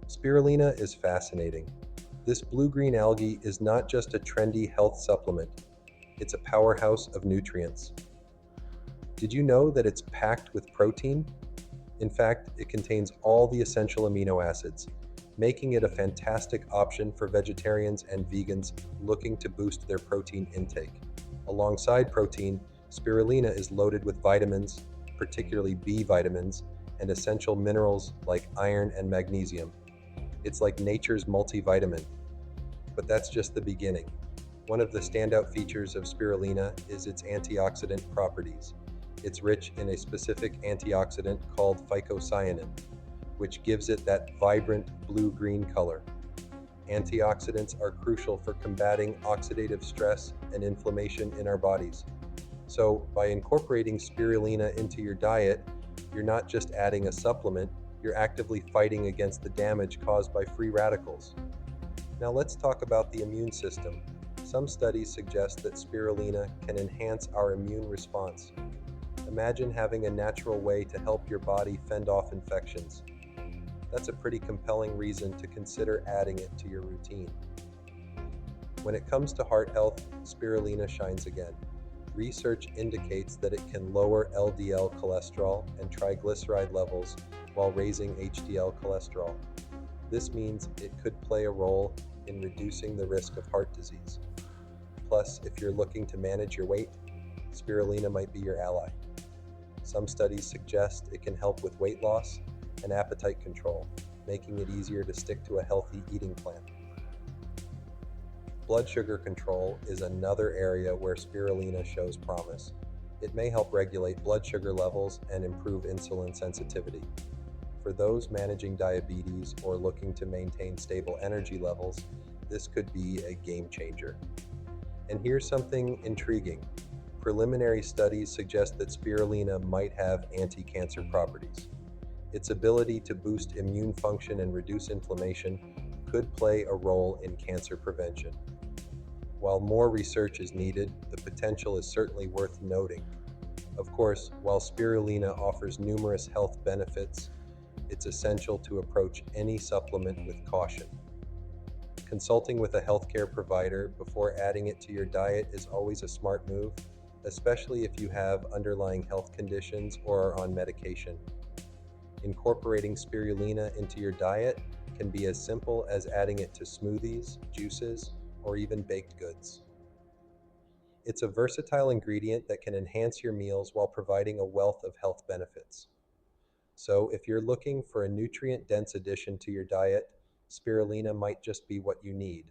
Spirulina is fascinating. This blue-green algae is not just a trendy health supplement, it's a powerhouse of nutrients. Did you know that it's packed with protein? In fact, it contains all the essential amino acids, making it a fantastic option for vegetarians and vegans looking to boost their protein intake. Alongside protein, spirulina is loaded with vitamins, particularly B vitamins, and essential minerals like iron and magnesium. It's like nature's multivitamin, but that's just the beginning. One of the standout features of spirulina is its antioxidant properties. It's rich in a specific antioxidant called phycocyanin, which gives it that vibrant blue-green color. Antioxidants are crucial for combating oxidative stress and inflammation in our bodies. So, by incorporating spirulina into your diet, you're not just adding a supplement, you're actively fighting against the damage caused by free radicals. Now, let's talk about the immune system. Some studies suggest that spirulina can enhance our immune response. Imagine having a natural way to help your body fend off infections. That's a pretty compelling reason to consider adding it to your routine. When it comes to heart health, spirulina shines again. Research indicates that it can lower LDL cholesterol and triglyceride levels while raising HDL cholesterol. This means it could play a role in reducing the risk of heart disease. Plus, if you're looking to manage your weight, spirulina might be your ally. Some studies suggest it can help with weight loss and appetite control, making it easier to stick to a healthy eating plan. Blood sugar control is another area where spirulina shows promise. It may help regulate blood sugar levels and improve insulin sensitivity. For those managing diabetes or looking to maintain stable energy levels, this could be a game changer. And here's something intriguing. Preliminary studies suggest that spirulina might have anticancer properties. Its ability to boost immune function and reduce inflammation could play a role in cancer prevention. While more research is needed, the potential is certainly worth noting. Of course, while spirulina offers numerous health benefits, it's essential to approach any supplement with caution. Consulting with a healthcare provider before adding it to your diet is always a smart move, especially if you have underlying health conditions or are on medication. Incorporating spirulina into your diet can be as simple as adding it to smoothies, juices, or even baked goods. It's a versatile ingredient that can enhance your meals while providing a wealth of health benefits. So, if you're looking for a nutrient dense addition to your diet, spirulina might just be what you need.